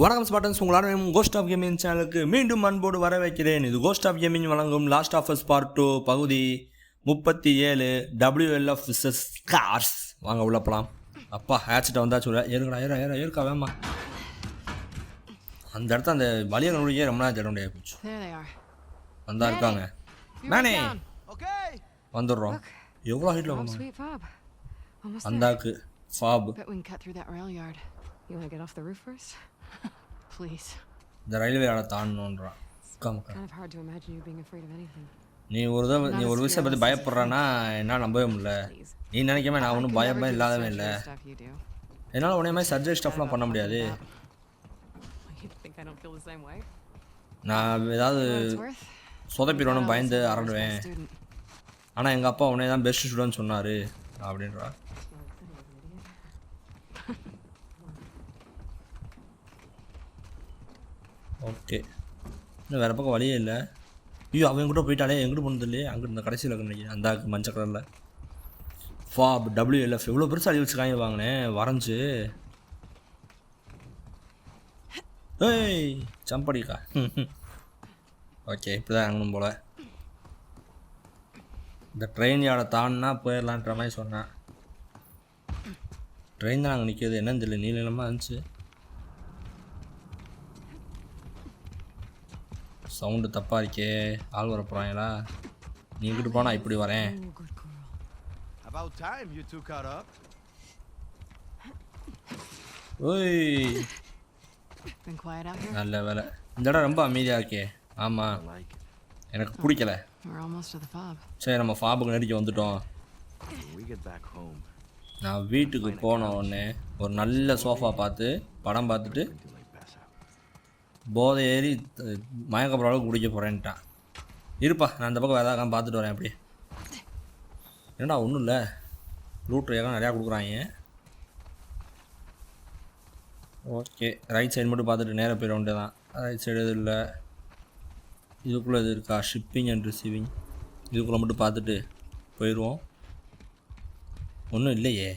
வணக்கம் ஸ்பாட்டன்ஸ், உங்களால் cost of gaming சேனலுக்கு மீண்டும் அன்போடு வர வைக்கிறேன். இது கோஸ்ட் ஆஃப் கேமிங் வழங்கும் லாஸ்ட் ஆஃப் அஸ் பார்ட் 2 பகுதி 37 WLF விசஸ் ஸ்கார்ஸ். வாங்க உள்ள போகலாம். அப்பா ஹேட்சிட்ட வந்தாச்சு. ஏறுங்கடா ஏறுக்கா வேமா. அந்த இடத்த அந்த வலியனுடைய ரொம்ப நேரம் ஜெட முடியாது போச்சு. வந்தா இருக்காங்க மேனே வந்துடுறோம். எவ்வளோ ஹைட்டில் வந்தோம் அந்தாக்கு ஃபாப். இந்த ரயில்வே ஆட தாண்டணுன்றான். நீ ஒரு விஷயம் பற்றி பயப்படுறான்னா என்னால் நம்பவே முடியல. நீ நினைக்காம நான் ஒன்றும் பயமே இல்லாதவே இல்லை. என்னால் உடனே மாதிரி சர்ஜரி ஸ்டஃப்லாம் பண்ண முடியாது. நான் ஏதாவது சொதப்பிடுவேன்னு பயந்து அரடுவேன். ஆனால் எங்கள் அப்பா உடனே தான் பெஸ்ட் ஸ்டூடெண்ட் சொன்னார் அப்படின்றா. ஓகே, இன்னும் வேறு பக்கம் வழியே இல்லை. ஐயோ அவன் கூட போயிட்டாலே எங்கிட்ட போனது இல்லையே. அங்கிட்டு இந்த கடைசியில் நினைக்கிறேன் அந்த மஞ்சள் கலரில் ஃபாப் WLF எவ்வளோ பெருசாக அடி வச்சு காங்கி வாங்கினேன் வரைஞ்சி. ஏய் சம்படிக்கா. ஓகே இப்படி தான் இறங்கணும் போல். இந்த ட்ரெயின் யாரை தாண்டினா போயிடலான்ற மாதிரி சொன்னேன். ட்ரெயின் தான் அங்கே நிற்கிது, என்னன்னு தெரியல, நீளமாக இருந்துச்சு. சவுண்டு தப்பாக இருக்கே, ஆள் வர போகிறாங்களா? நீ இங்கிட்டு போனால் இப்படி வரேன். ஓய் நல்ல வேலை, இந்த இடம் ரொம்ப அமைதியாக இருக்கே. ஆமாம் எனக்கு பிடிக்கல. சரி நம்ம ஃபாபுக்கு நடிக்க வந்துட்டோம். நான் வீட்டுக்கு போன உடனே ஒரு நல்ல சோஃபா பார்த்து படம் பார்த்துட்டு போதை ஏறி மயக்கப்புற அளவுக்கு குடிக்க போகிறேன்ட்டான். இருப்பா நான் அந்த பக்கம் வேறு பார்த்துட்டு வரேன். அப்படி என்னடா ஒன்றும் இல்லை, லூட் ஏகம் நிறையா கொடுக்குறாங்க. ஓகே ரைட் சைடு மட்டும் பார்த்துட்டு நேராக போயிட வேண்டியது தான். ரைட் சைடு எதுவும் இல்லை. இதுக்குள்ளே எது இருக்கா? ஷிப்பிங் அண்ட் ரிசீவிங், இதுக்குள்ளே மட்டும் பார்த்துட்டு போயிடுவோம். ஒன்றும் இல்லையே,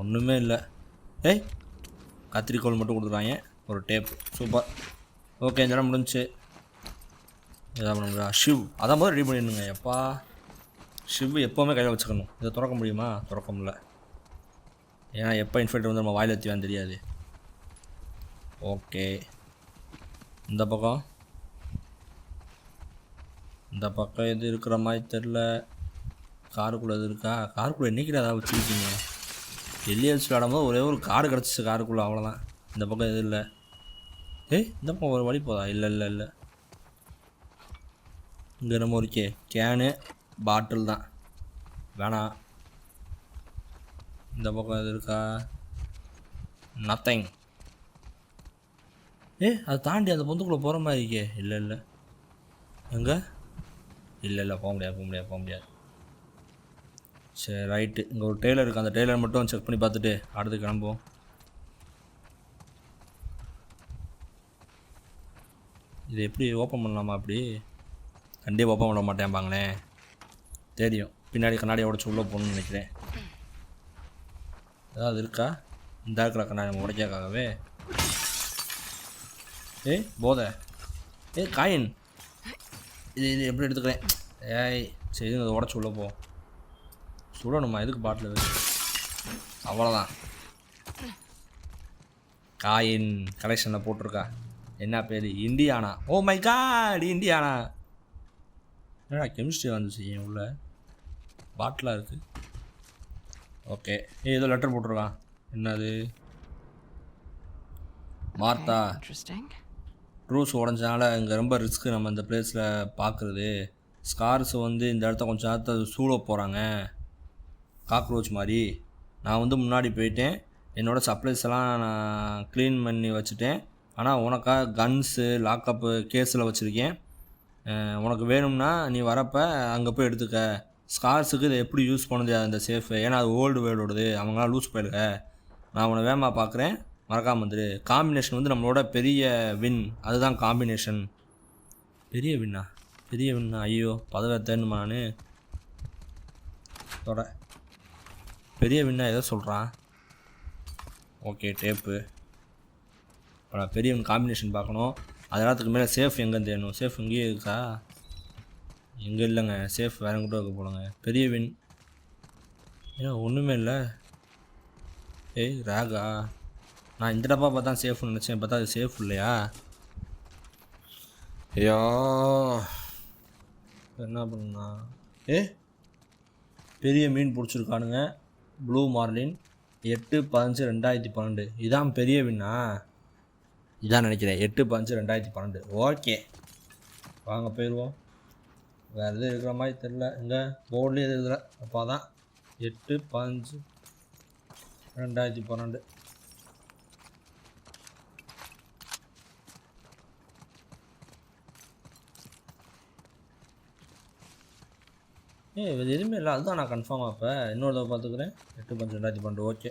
ஒன்றுமே இல்லை. ஏய் கத்திரிக்கோள் மட்டும் கொடுத்துருவாங்க, ஒரு டேப்பு. சூப்பர். ஓகே இந்த இடம் முடிஞ்சு. எதாவது பண்ண முடியா? ஷிவ் அதான் போது ரெடி பண்ணிடணுங்க. எப்பா ஷிவ் எப்போவுமே கையில் வச்சுக்கணும். இதை திறக்க முடியுமா? திறக்க முடியல, ஏன்னா எப்போ இன்ஃபெக்ட் வந்து நம்ம வாயில் ஏற்றிவான்னு தெரியாது. ஓகே இந்த பக்கம் எது இருக்கிற மாதிரி தெரில. காருக்குள்ளே எது இருக்கா? காருக்குள்ளே என்றைக்கிட்ட ஏதாவது வச்சுருக்கீங்க? எல்லியல்ஸ் விளாடும்போது ஒரே ஒரு கார் கிடச்சிச்சு காருக்குள்ளே, அவ்வளோதான். இந்த பக்கம் எதுவும் இல்லை. ஏய் இந்த பக்கம் ஒரு வழி போதா? இல்லை இங்கே நம்ம ஒரு கேனு பாட்டில் தான் வேணாம். இந்த பக்கம் எது இருக்கா? நத்திங். அதை தாண்டி அந்த பொந்துக்குள்ளே போகிற மாதிரி இருக்கே. இல்லை எங்கே? இல்லை போக முடியாது. சரி ரைட்டு, இங்கே ஒரு டெய்லர் இருக்குது, அந்த டெய்லர் மட்டும் செக் பண்ணி பார்த்துட்டு அடுத்து கிளம்புவோம். இது எப்படி ஓப்பன் பண்ணலாமா? அப்படி கண்டிப்பாக ஓப்பன் பண்ண மாட்டேன்பாங்களே, தெரியும். பின்னாடி கண்ணாடியை உடச்சி உள்ளே போகணுன்னு நினைக்கிறேன். ஏதாவது இருக்கா? இந்த இருக்கிற கண்ணாடி நம்ம உடைக்காகவே. ஏய் போதை, காயின், இது எப்படி எடுத்துக்கிறேன்? ஏய் சரி அதை உடச்சி உள்ளே போ. சுடணுமா? எதுக்கு பாட்டில் வச்சு? அவ்வளோதான். காயின் கலெக்ஷனில் போட்டிருக்கா. என்ன பேர்? Indiana. Oh my god, Indiana. என்னடா கெமிஸ்ட்ரி வந்துச்சு என் உள்ள பாட்டிலாக இருக்குது. ஓகே ஏதோ லெட்டர் போட்டிருக்கான். என்னது? மார்த்தா ட்ரூஸ் உடஞ்சனால இங்கே ரொம்ப ரிஸ்க்கு நம்ம இந்த பிளேஸில் பார்க்குறது. ஸ்கார்ஸ் வந்து இந்த இடத்த கொஞ்சம் நேரத்தை சூழ போகிறாங்க காக்ரோச் மாதிரி. நான் வந்து முன்னாடி போயிட்டேன், என்னோடய சப்ளைஸ் எல்லாம் நான் க்ளீன் பண்ணி வச்சுட்டேன். ஆனால் உனக்காக கன்ஸு லாக்கப்பு கேஸில் வச்சுருக்கேன். உனக்கு வேணும்னா நீ வரப்போ அங்கே போய் எடுத்துக்க. ஸ்கார்ஸுக்கு இதை எப்படி யூஸ் பண்ணது அந்த சேஃபு, ஏன்னா அது ஓல்டு வேர்டோடது, அவங்களாம் லூஸ் போயிடுங்க. நான் உன்னை வேகமாக பார்க்குறேன், மறக்காமல் வந்துடு. காம்பினேஷன் வந்து நம்மளோட பெரிய வின், அதுதான் காம்பினேஷன். பெரிய வின்னா? ஐயோ பதவேத்தேன்னுமா நான் தொட. பெரிய வின்னா எதை சொல்கிறான்? ஓகே டேப்பு. இப்போ நான் பெரிய காம்பினேஷன் பார்க்கணும். அது எல்லாத்துக்கு மேலே சேஃப் எங்கேன்னு தேடணும். சேஃப் இங்கேயே இருக்கா? எங்கே இல்லைங்க. சேஃப் வேறு கூட இருக்க போலங்க. பெரிய வின் ஏன்னா ஒன்றுமே இல்லை. ஏய் ரேகா, நான் இந்த டப்பா பார்த்தா சேஃப்னு நினச்சேன். பார்த்தா அது சேஃப் இல்லையா? ஐயோ என்ன பண்ணா? பெரிய மீன் பிடிச்சிருக்கானுங்க. Blue marlin 8/15/2012. இதான் பெரிய வின்னா? இதான் நினைக்கிறேன். 8/15/2012. ஓகே வாங்க போயிடுவோம். வேறு எதுவும் இருக்கிற மாதிரி தெரில. இங்கே போர்ட்லேயே எது இருக்கிற அப்போ தான் 8/5/2012. இது எதுவுமே இல்லை. அதுதான் நான் கன்ஃபார்மாக இப்போ இன்னொரு தடவை பார்த்துக்கிறேன். 8/5/2012. ஓகே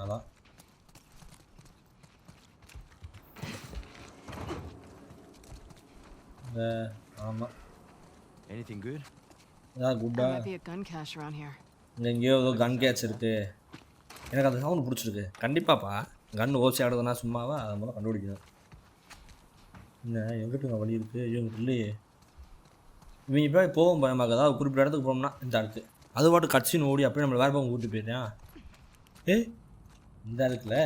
அதான். ஆமாம் இதான் குட்டா. இங்கே எங்கேயோ ஏதோ கன் கேட்ச் இருக்குது. எனக்கு அந்த சவுண்டு பிடிச்சிருக்கு. கண்டிப்பாப்பா கன் ஓசி ஆடுதுன்னா சும்மாவா? அதை முதல்ல கண்டுபிடிக்கணும். என்ன எங்கிட்ட வழி இருக்குது? ஐயோ எங்கிட்ட இல்லையே. இவங்க இப்போ போவோம் பயமாக. அதாவது குறிப்பிட்ட இடத்துக்கு போனோம்னா இந்த இருக்குது. அது பாட்டு கட்சின்னு ஓடி அப்படியே நம்மளை வேறு பக்கம் கூப்பிட்டு போயிட்டேன். இந்த இருக்குல்ல.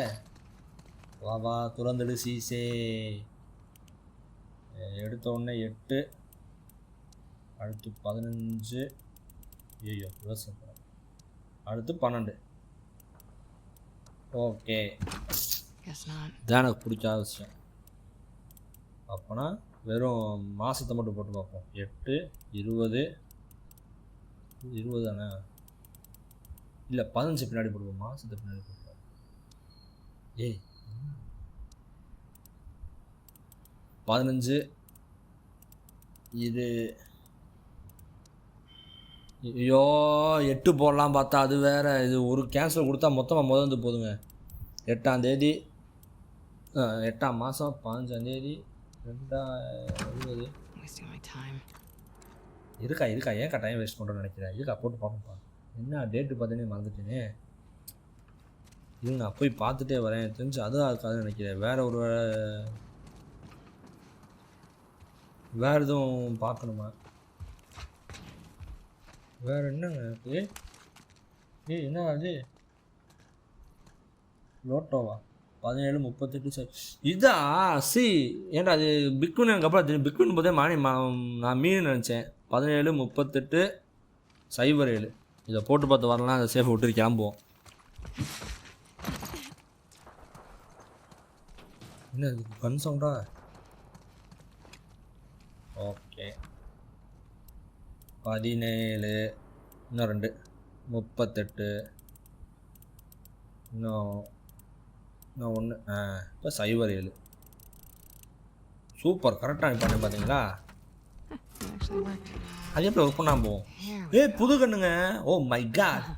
வா துறந்துடு சீசே. எடுத்த உடனே 8, அடுத்து 15, ஐயோ அடுத்து 12. ஓகே இதான் எனக்கு பிடிக்காத விஷயம். அப்போனா வெறும் மாதத்தை மட்டும் போட்டு பார்ப்போம். 8, 20 தானே? இல்லை 15 பின்னாடி போடுவோம். மாதத்தை பின்னாடி போடுவோம். 15 இது. ஐயோ 8 போடலாம் பார்த்தா அது வேறு. இது ஒரு கேன்சல் கொடுத்தா மொத்தமாக முதந்து போதுங்க. 8ஆம் தேதி 8ஆம் மாதம் 15ஆம் தேதி 2020. இருக்கா ஏன் டைம் வேஸ்ட் பண்ணுறேன்னு நினைக்கிறேன். இருக்கா போட்டு பார்ப்போம்ப்பா. என்ன டேட்டு பார்த்தேனே மறந்துட்டேனே. இது நான் போய் பார்த்துட்டே வரேன். தெரிஞ்சு அதுதான் இருக்காதுன்னு நினைக்கிறேன். வேறு எதுவும் பார்க்கணுமா? வேறு என்னங்க இருக்குது? என்ன அது? லோட்டோவா? 17:38. இதா ஏன்டா அது பிக்வின்? எனக்கு அப்புறம் தெரியும். பிக்வின் போதே நான் மீன் நினச்சேன். 17:38/07. இதை போட்டு பார்த்து வரலாம். அதை சேஃபை விட்டு கிளம்புவோம். என்ன கன் சவுண்டா? ஓகே 17, இன்னும் 2, 38, இன்னும் 1. இப்போ 07. சூப்பர் கரெக்டாக பண்ணேன் பார்த்தீங்களா? அது எப்படி ஒர்க் பண்ணாமல் போவோம்? புது கண்ணுங்க. ஓ மை காட்,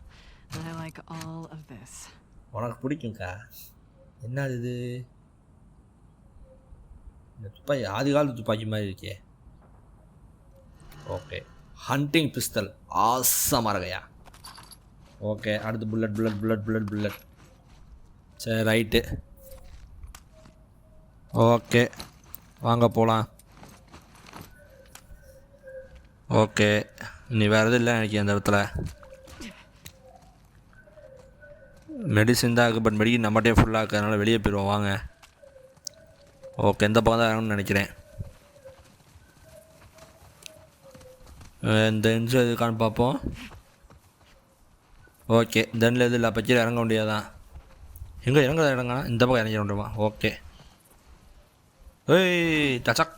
உனக்கு பிடிக்கும்க்கா. என்ன இது? இந்த துப்பாக்கி ஆதி காலத்து துப்பாக்கி மாதிரி இருக்கே. ஓகே ஹண்டிங் பிஸ்டல் ஆசமாக இருக்கையா. ஓகே அடுத்து புல்லட். சரி ரைட்டு. ஓகே வாங்க போகலாம். ஓகே இனி வேறு எதுவும் இல்லை எனக்கு அந்த இடத்துல. மெடிசின் தான் இருக்குது. பட் மெடிக்கல் நம்மகிட்டே ஃபுல்லாக இருக்கிறதுனால வெளியே போயிடுவோம். வாங்க. ஓகே இந்த பக்கம் தான் இறங்கணும்னு நினைக்கிறேன். இந்த இன்ச்சு எதுக்கான்னு பார்ப்போம். ஓகே தென்னில் எது இல்லை. பச்சியில் இறங்க வேண்டியதான். எங்கே இறங்க இந்த பக்கம் இறங்கிட முடியுமா? ஓகே டச்சக்.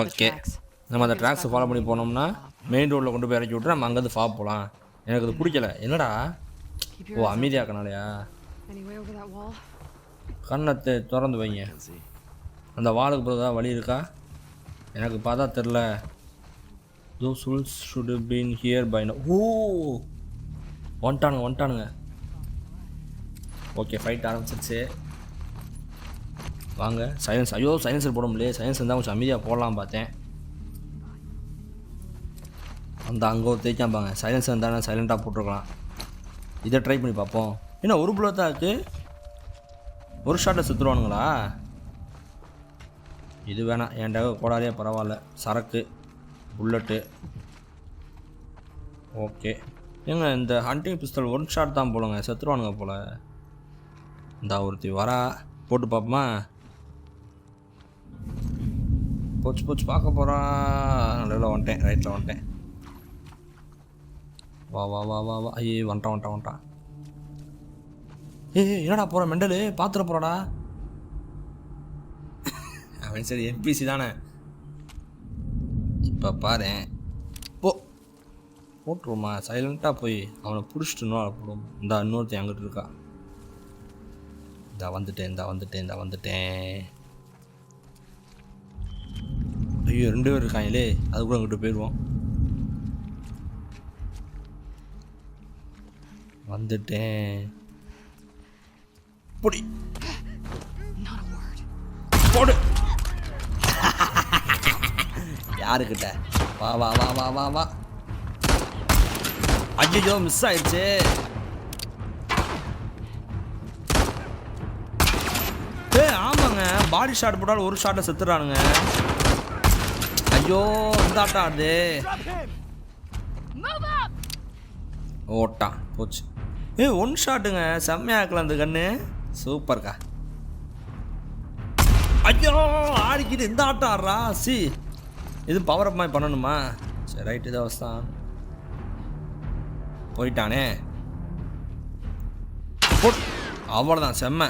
ஓகே நம்ம அந்த ட்ராக்ஸை ஃபாலோ பண்ணி போனோம்னா மெயின் ரோட்டில் கொண்டு போய் இறக்கி விட்டு நம்ம அங்கேருந்து ஃபாலோ போகலாம். எனக்கு அது பிடிக்கல. என்னடா? ஓ அமைதியாக்கனாலையா? கண்ணத்தை திறந்து வைங்க. அந்த வாளுக்கு பிறகு தான் வழி இருக்கா? எனக்கு பார்த்தா தெரில. Those souls should have been here by now. வந்துட்டானுங்க. ஓகே ஃபைட் ஆரம்பிச்சிருச்சு. வாங்க சைலன்ஸ். ஐயோ சைலன்சர் போட முடியல. சைலன்ஸ் இருந்தால் கொஞ்சம் அமைதியாக போடலாம் பார்த்தேன். அந்த அங்கே ஒரு தேய்க்காம்பாங்க. சைலன்ஸ் இருந்தால் சைலண்ட்டாக போட்டிருக்கலாம். இதை ட்ரை பண்ணி பார்ப்போம். என்ன ஒரு புல்லட் தான் இருக்குது, ஒரு ஷாட்டை செத்துருவானுங்களா? இது வேணாம், என்கிட்ட கோடாரியே பரவாயில்ல. சரக்கு, புல்லட்டு. ஓகே. ஏங்க இந்த ஹண்டிங் பிஸ்டல் ஒன் ஷாட் தான் போலங்க, செத்துருவானுங்க போல். இந்த ஒருத்தி வரா, போட்டு பார்ப்போமா? போச்சு போச்சு, பார்க்க போகிறா. நல்ல வந்துட்டேன், ரைட்டில் வந்துட்டேன். வா வா வா வா வா. ஐயே வந்துட்டான். என்னடா போகிற மெண்டலு, பார்த்துட போகிறாடா அவன். சரி என்பிசி தானே, இப்போ பாரு. போட்டுருவோமா சைலண்ட்டாக போய் அவனை பிடிச்சிட்டு இன்னும் போடுவோம். இந்த இன்னொருத்தன் அங்கிட்டு இருக்கா. இந்த வந்துட்டேன். ஐயோ 2 பேர் இருக்காங்களே, அது கூட அங்கிட்டு போயிடுவோம். வந்துட்டேன். பொடி போடு. யாருக்கிட்ட? வா வா வா வா வா வா. ஐயோ மிஸ் ஆயிடுச்சு. ஆமாங்க, பாடி ஷாட் போட்டாலும் ஒரு ஷாட்டை செத்துறானுங்க. ஐயோ இந்த ஆட்டம் ஆடுது. ஓட்டான் போச்சு. ஒன் ஷாட்டுங்க, செம்மையாக இருக்கலாம் அந்த கண்ணு. சூப்பர்க்கா. ஐயோ ஆடிக்கிட்டு இந்த ஆட்டம் ஆடுறா. இது பவர் அப் மாதிரி பண்ணணுமா? சரி ரைட்டு, இது அவஸ்தான். போயிட்டானே. அவ்வளோதான், செம்ம.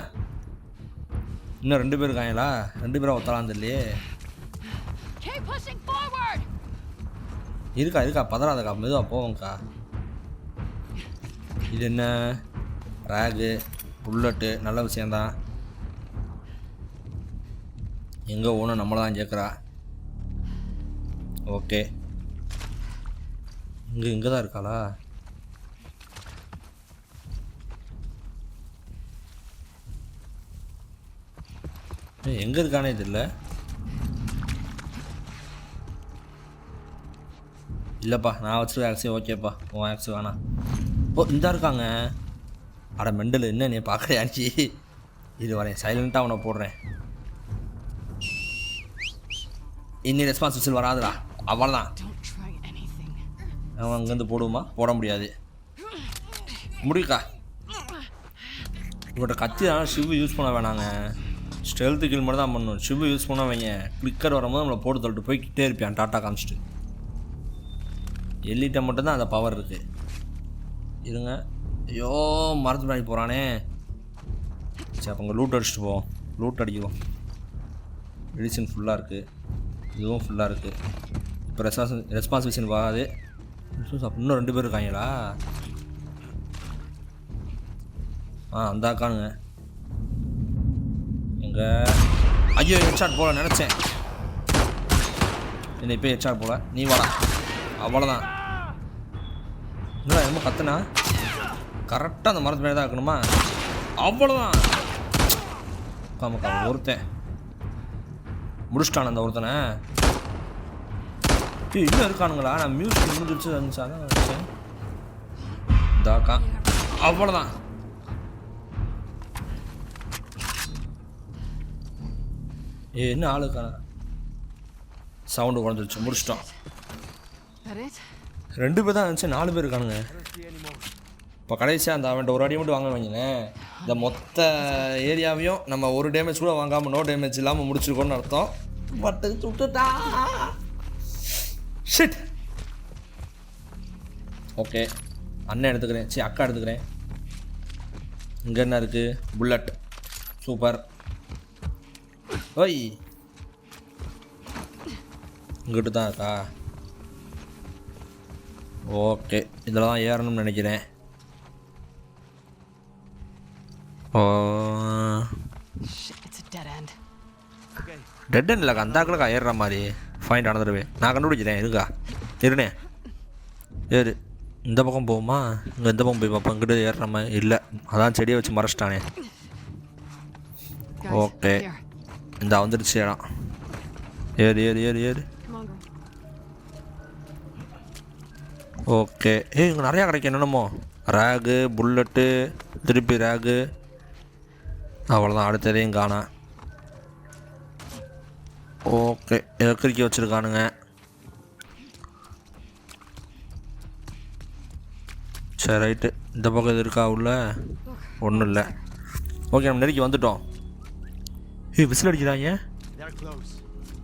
இன்னும் 2 பேர் இருக்காங்களா? 2 பேரும் ஒத்தலாம் தெரியலையே. இருக்கா பதறாதக்கா, மெதுவாக போவோங்க்கா. இது என்ன? ரேகு, புல்லட்டு, நல்ல விஷயந்தான். எங்கே ஓணும் நம்மளை தான் கேட்குறா. ஓகே, இங்கே தான் இருக்காளா? எங்கே இருக்கானே தெரியல. இல்லைப்பா, நான் வச்சுருக்க ஆக்ஸி ஓகேப்பா, உன் ஆக்ஸி வேணாம். இந்த இருக்காங்க. அட மெண்டல், என்ன நீ பார்க்குறியாச்சு? இது வரேன், சைலண்ட்டாக அவனை போடுறேன். இன்னி ரெஸ்பான்ஸ் விசில் வராதுடா, அவ்வளோதான். அவன் அங்கேருந்து போடுவோமா? போட முடியாது. முடிக்கா. இவட்ட கத்தி தான் ஷிவ் யூஸ் பண்ண வேணாங்க, ஸ்டெல்த்து கில் மட்டும் தான் பண்ணணும். ஷிவ் யூஸ் பண்ண வைங்க, கிளிக்கர் வரும்போது நம்மளை போட்டு தள்ளிட்டு போய்கிட்டே இருப்பான் டாட்டா காமிச்சிட்டு. எல்லிட்ட மட்டும்தான் அந்த பவர் இருக்குது. இருங்க, ஐயோ மரத்து பண்ணி போகிறானே. சரி அப்போ அங்கே லூட் அடிச்சுட்டு போவோம். லூட் அடிக்கிறோம். மெடிசன் ஃபுல்லாக இருக்குது, இதுவும் ஃபுல்லாக இருக்குது. இப்போ ரெஸ்பான்சிபிலிஷன் வராது. இன்னும் 2 பேர் இருக்காங்களா? அந்த அக்கானுங்க எங்கே? ஐயோ ஹெட்ஷாட் போல நினச்சேன். என்ன இப்போ ஹெட்ஷாட் போல, நீ வாடா. அவ்வளோதான். என்னடா என்னமோ கத்துனா? கரெக்டாக அந்த மரத்து மேலே தான் இருக்கணுமா? அவ்வளோதான். ஒருத்தன் முடிச்சிட்டான் அந்த ஒருத்தனை. இன்னும் இருக்கானுங்களா? நான் மியூசிக் முடிஞ்சிருச்சு இருந்துச்சாதான் நினச்சேன். இந்தாக்கா, அவ்வளோதான். என்ன ஆளுக்கான சவுண்டு குறைஞ்சிருச்சு. முடிச்சிட்டோம். 2 பேர் தான் இருந்துச்சு, 4 பேர் இருக்கானுங்க. இப்போ கடைசியாக அந்த அவன்கிட்ட ஒரு அடி மட்டும் வாங்க வைங்களேன், இந்த மொத்த ஏரியாவையும் நம்ம ஒரு டேமேஜ் கூட வாங்காமல், நோ டேமேஜ் இல்லாமல் முடிச்சிருக்கோன்னு அர்த்தம். பட்டு சுட்டுட்டா. ஷிட். ஓகே, அண்ணன் எடுத்துக்கிறேன். சரி அக்கா எடுத்துக்கிறேன். இங்கே என்ன இருக்குது? புல்லட். சூப்பர். ஓய், இங்கிட்டு தான் இருக்கா? ஓகே, இதில் தான் ஏறணும்னு நினைக்கிறேன். டெட் எண்ட் இல்லைக்கா, அந்த ஆக்களுக்கா ஏறுற மாதிரி ஃபைண்ட் ஆனதுவே நான் கண்டுபிடிக்கிறேன். இருக்கா இருனே ஏறு. இந்த பக்கம் போகுமா? இங்கே இந்த பக்கம் போய் பார்ப்போம். இங்கிட்ட ஏறுற மாதிரி இல்லை, அதான் செடியை வச்சு மறைச்சிட்டானே. ஓகே, இந்த வந்துடுச்சு இடம். ஏறு ஏறு ஏறு ஏறு. ஓகே. இங்கே நிறையா கிடைக்கும் என்னென்னமோ. ரேகு, புல்லட்டு, திருப்பி ரேகு. அவ்வளோதான், அடுத்ததையும் காணா. ஓகே, கிறுக்கி வச்சுருக்கானுங்க. சரி ரைட்டு, இந்த பக்கம் இது இருக்கா உள்ள? ஒன்றும் இல்லை. ஓகே, நம்ம நெருக்கி வந்துட்டோம். விசில் அடிக்கிறாங்க.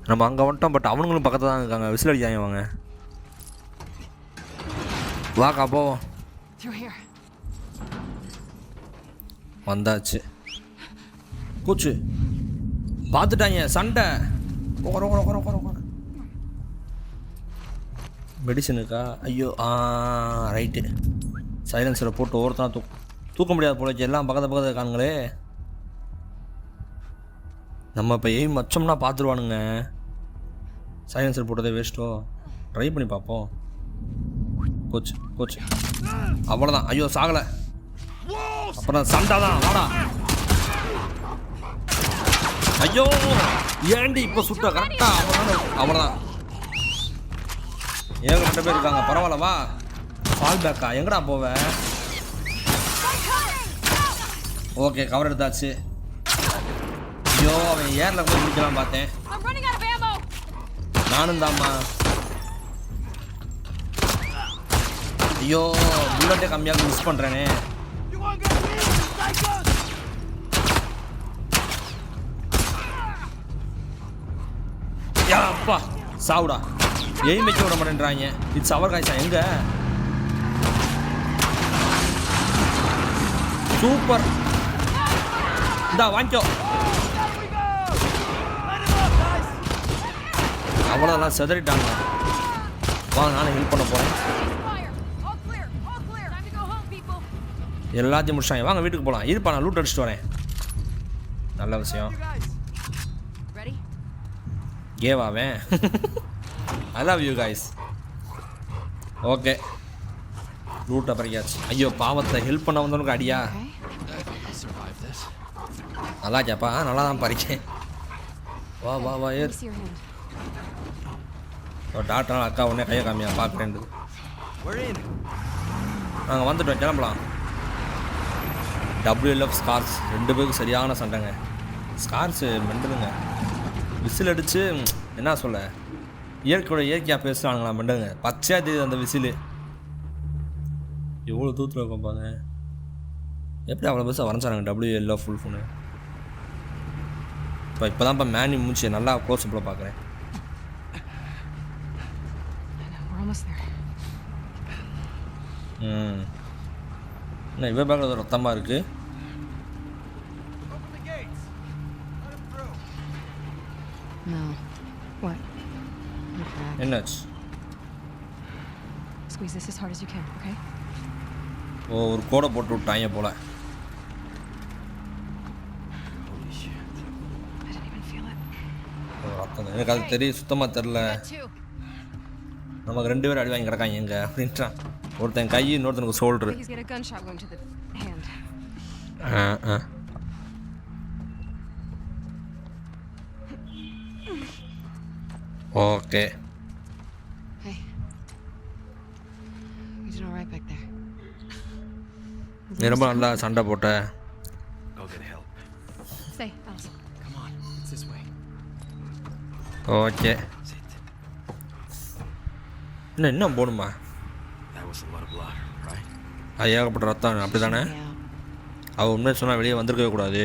நம்ம அங்கே வந்துட்டோம், பட் அவனுங்களும் பக்கத்தில் தான் இருக்காங்க. விசில் அடிக்கிறாங்க. வாங்க வாக்கா போவோம். வந்தாச்சு. கூச்சு பார்த்துட்டாங்க, சண்டை. மெடிசன் இருக்கா? ஐயோ ரைட்டு. சைலன்சரை போட்டு ஒவ்வொருத்தனா தூக்க முடியாது போல. எல்லாம் பக்கத்தில் இருக்கானுங்களே. நம்ம இப்போ எய்ம் வச்சோம்னா பார்த்துருவானுங்க. சைலன்சர் போட்டதே வேஸ்ட்டோ. ட்ரை பண்ணி பார்ப்போம். போச்சு அவ்வளோதான். ஐயோ சாகலை. அப்புறம் சண்டை தான். வாடா. ஐயோ ஏண்டி இப்போ சுட்ட கரெக்டாக. அவ்வளோதான். ஏகப்பட்ட பேர் இருக்காங்க. பரவாயில்ல, வா. ஃபால் பேக்கா? எங்கடா போவேன்? ஓகே, கவர் எடுத்தாச்சு. ஐயோ அவன் ஏரில் போய் முடிக்கலாம் பார்த்தேன். நானும் தாம்மா. ஐயோ புல்லட்டே கம்மியாக மிஸ் பண்ணுறேனே. அப்பா சாவுடா. எய்ம் வைக்க விட மாட்டேன்றாங்க. இட்ஸ் அவர் காய்ச்சா. எங்க சூப்பர். இந்தா வாங்கிக்கோ. அவ்வளோதான், செதறிட்டாங்க. வாங்க, நானும் ஹெல்ப் பண்ண போகிறேன். எல்லாத்தையும் முடிச்சாங்க. வாங்க வீட்டுக்கு போகலாம். இருப்பா, நான் லூட் அடிச்சுட்டு வரேன். நல்ல விஷயம். கேவாவேன். I love you guys. Okay, லூட்டை பறிக்காச்சு. ஐயோ பாவத்தை, ஹெல்ப் பண்ண வந்தவனுக்கு அடியா. நல்லா கேப்பா. நல்லா தான் பறிக்கேன். வா வா வா. டாக்டர் அக்கா உடனே கையை காமியா பார்க்குறேன். நாங்கள் வந்துட்டோம், கிளம்பலாம். WLF ஸ்கார்ஸ் 2 பேருக்கு சரியான சண்டைங்க. ஸ்கார்ஸு மெண்டுங்க. விசில் அடித்து என்ன சொல்ல, இயற்கையாக பேசுகிறானுங்களா மெண்டுங்க. பச்சையாக தெரியுது அந்த விசில். எவ்வளோ தூரத்தில் இருக்கும் பாங்க. எப்படி அவ்வளோ பெருசாக வரைஞ்சானுங்க WLF ஃபுல் ஃபோனு. இப்போ தான் மேனி மூச்சு நல்லா க்ளோஸ்அப்பில் பார்க்குறேன். என்ன இவ பேக்கில் ரத்தமாக இருக்குது. என்னாச்சு? ஓ, ஒரு கோடை போட்டு விட்டாங்க போல. ரத்தம் எனக்கு அது தெரியும், சுத்தமாக தெரில. நமக்கு 2 பேரும் அடி வாங்கி கிடக்காங்க எங்க அப்படின்ட்டான். ஒருத்தன் கை, இன்னொருத்தனுக்கு ஷோல்டரு. ஓகே, நீ ரொம்ப நல்லா சண்டை போட்ட. ஓகே, இன்னும் போகணுமா? அது ஏகப்பட்ட ரத்தம் அப்படி தானே? அவள் உண்மையை சொன்னால் வெளியே வந்திருக்கவே கூடாது.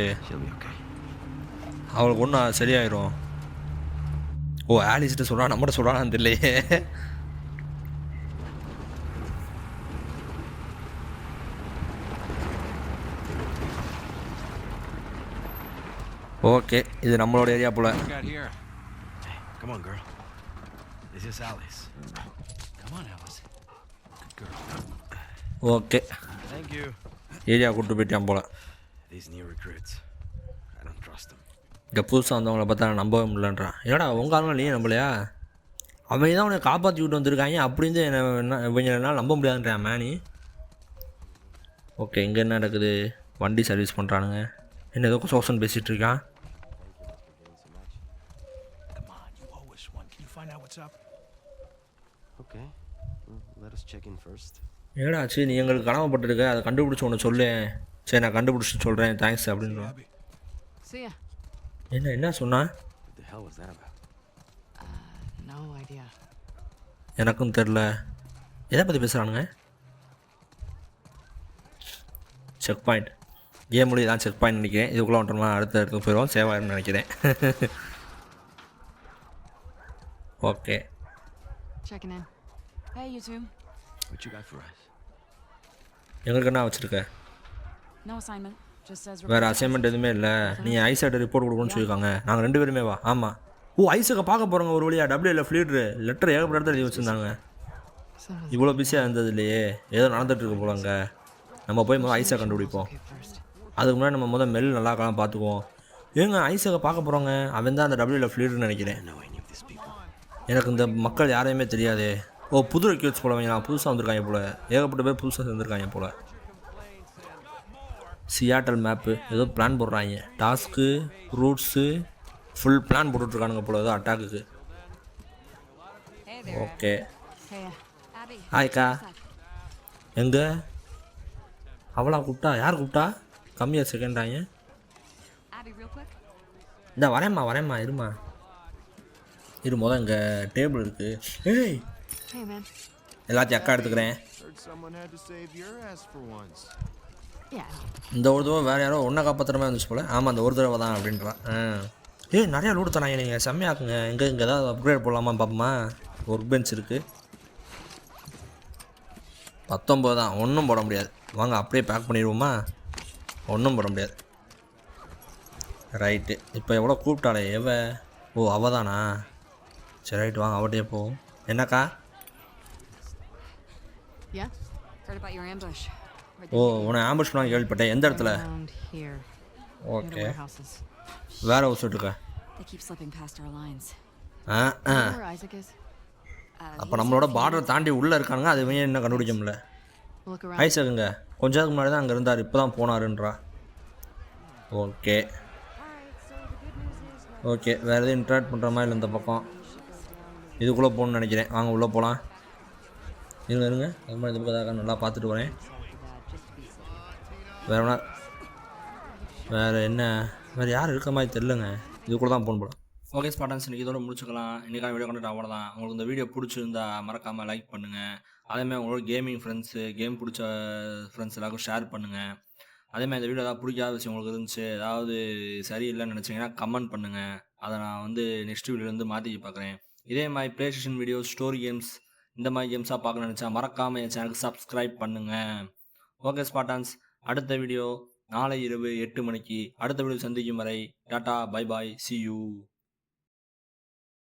அவளுக்கு ஒன்றும் சரியாயிரும். ஓ, ஆலிஸ்ட்டு சொல்கிறான், நம்மகிட்ட சொல்கிறான்னு தெரியலையே. ஓகே, இது நம்மளோட ஏரியா போல. ஓகே, ஏரியா கூப்பிட்டு போயிட்டான் போல. இங்கே புதுசாக வந்தவங்கள பார்த்தா நம்பவே முடியலன்றான். ஏடா உங்கள் ஆளுங்க நீ நம்பலையா? அவங்க தான் உன்னை காப்பாற்றி விட்டு வந்திருக்காங்க. அப்படி இருந்து என்ன இவங்க நம்ப முடியாதுன்றான் மேனி. ஓகே, இங்கே என்ன நடக்குது? வண்டி சர்வீஸ் பண்ணுறானுங்க. என்ன ஏதோ சோசன் பேசிகிட்டு இருக்கான். Okay, let us check in first. என்னடா ஆச்சு நீ எங்களுக்கு கடமைப்பட்டிருக்க அதை கண்டுபிடிச்சி ஒன்று சொல்லு. சரி நான் கண்டுபிடிச்சிட்டு சொல்கிறேன் தேங்க்ஸ் அப்படின்றான். See ya. என்ன சொன்னா? What the hell was that about? No idea. எனக்கும் தெரில. எதை பற்றி பேசுகிறானுங்க? Check point. கேம் முடிய தான் செக் பாயிண்ட் நினைக்கிறேன். இதுக்குள்ளே வந்துட்டோம்னா அடுத்த இடத்துக்கு போயிடுவோம். சேவ் ஆகிடும்னு நினைக்கிறேன். Okay. Checking in. Hey, you two. What you got for us? எங்களுக்கு என்ன வச்சுருக்க? No assignment. Just says வேறு அசைன்மெண்ட் எதுவுமே இல்லை. நீ ஐசேட்டை ரிப்போர்ட் கொடுக்கணும்னு சொல்லியிருக்காங்க. நாங்கள் 2 பேருமே வா. ஆமாம். ஓ ஐசக்கை பார்க்க போகிறோங்க ஒரு வழியாக. WLF லீட்ரு லெட்டர் ஏகப்பட்ட இடத்துல எழுதி வச்சுருந்தாங்க. இவ்வளோ பிஸியாக இருந்தது இல்லையே. ஏதோ நடந்துகிட்ருக்கு போலங்க. நம்ம போய் முதல் ஐசை கண்டுபிடிப்போம். Okay first. அதுக்கு முன்னாடி நம்ம முதல் மெல் நல்லா இருக்கலாம் பார்த்துக்குவோம். ஏங்க ஐசக்கை பார்க்க போகிறோங்க. அவன் தான் அந்த WLF லீடர்னு நினைக்கிறேன். I know any of these people. எனக்கு இந்த மக்கள் யாரையுமே தெரியாது. ஓ புது ரெக்யூட்ஸ் போல நான் புதுசாக வந்திருக்காங்க போல். ஏகப்பட்ட பேர் புதுசாக சேர்ந்துருக்காங்க போல். சியாட்டல் மேப்பு ஏதோ பிளான் போடுறாங்க. டாஸ்க்கு ரூட்ஸு ஃபுல் பிளான் போட்டுட்ருக்கானுங்க போல ஏதோ அட்டாக்குக்கு. ஓகே. Hey, ஹாய்க்கா. எங்கே அவளா கூப்பிட்டா? யார் கூப்பிட்டா? கம்மியாக செகண்டாங்க. Abby, real quick. இந்த வரேம்மா இருமா. மொதல் இங்கே டேபிள் இருக்குது. ஏய் Hey, man. எல்லாத்தையும் அக்கா எடுத்துக்கிறேன். Heard someone had to save your ass for once. Yeah. இந்த ஒரு தடவை வேறு யாரோ ஒன்றை காப்பாற்றுற மாதிரி இருந்துச்சு போல். ஆமாம் அந்த ஒரு தடவை தான் அப்படின்றான். ஏய் நிறையா லூட் தராங்க நீங்கள். செம்மையாக்குங்க. இங்கே ஏதாவது அப்கிரேட் போடலாமா பார்ப்போமா? ஒர்க் பெஞ்ச் இருக்குது. 19 தான். ஒன்றும் போட முடியாது. வாங்க அப்படியே பேக் பண்ணிடுவோமா? ஒன்றும் போட முடியாது. ரைட்டு. இப்போ எவ்வளோ கூப்பிட்டாளே ஓ அவள் தானா? சரி ரைட்டு வாங்க அவட்டே போவோம். என்னக்கா? Yeah? Heard about your ambush. ஓ உன்னை ஆம்புஷ் பண்ண கேள்விப்பட்டேன். எந்த இடத்துல? Around here. Near the okay. warehouses. வேறு ஹவுஸ் இருக்கா? They keep slipping past our lines. Where Isaac is? அப்போ நம்மளோட பார்டரை தாண்டி உள்ளே இருக்கானுங்க. அது இவன் என்ன கண்டுபிடிக்க முடியல. Look around. ஐசக்குங்க கொஞ்ச நேரத்துக்கு முன்னாடி தான் அங்கே இருந்தார். இப்போ தான் போனாருன்றா. Okay okay. வேறு எதுவும் இன்ட்ராக்ட் பண்ணுற மாதிரி இல்லை இந்த பக்கம். இதுக்குள்ளே போகணுன்னு நினைக்கிறேன். வாங்க உள்ளே போகலாம். இருங்க அது மாதிரி இந்த பக்கம் நல்லா பார்த்துட்டு வரேன். வேறு என்ன வேறு யார் இருக்க மாதிரி தெரிலங்க. இதுக்குள்ளே தான் போகணும் போல. ஓகே ஸ்பாட்டன்ஸ் இன்றைக்கி இதோட முடிச்சுக்கலாம். இன்றைக்கான வீடியோ கண்டிப்பாக அவ்வளோதான். உங்களுக்கு இந்த வீடியோ பிடிச்சிருந்தா மறக்காமல் லைக் பண்ணுங்கள். அதேமாதிரி உங்களோட கேமிங் ஃப்ரெண்ட்ஸு கேம் பிடிச்ச ஃப்ரெண்ட்ஸ் எல்லாருக்கும் ஷேர் பண்ணுங்கள். அதேமாதிரி இந்த வீடியோ ஏதாவது பிடிக்காத விஷயம் உங்களுக்கு இருந்துச்சு, ஏதாவது சரியில்லைன்னு நினச்சிங்கன்னா கமெண்ட் பண்ணுங்கள். அதை நான் வந்து நெக்ஸ்ட் வீடியோலேருந்து மாற்றிக்க பார்க்குறேன். இதே மாதிரி play station videos story games இந்த மாதிரி கேம்ஸாக பார்க்க நினச்சா மறக்காமல் என் சேனலுக்கு சப்ஸ்கிரைப் பண்ணுங்கள். ஓகே ஸ்பாட்டான்ஸ் அடுத்த வீடியோ நாளை இரவு 8 மணிக்கு அடுத்த வீடியோ சந்திக்கும் வரை tata bye bye C you.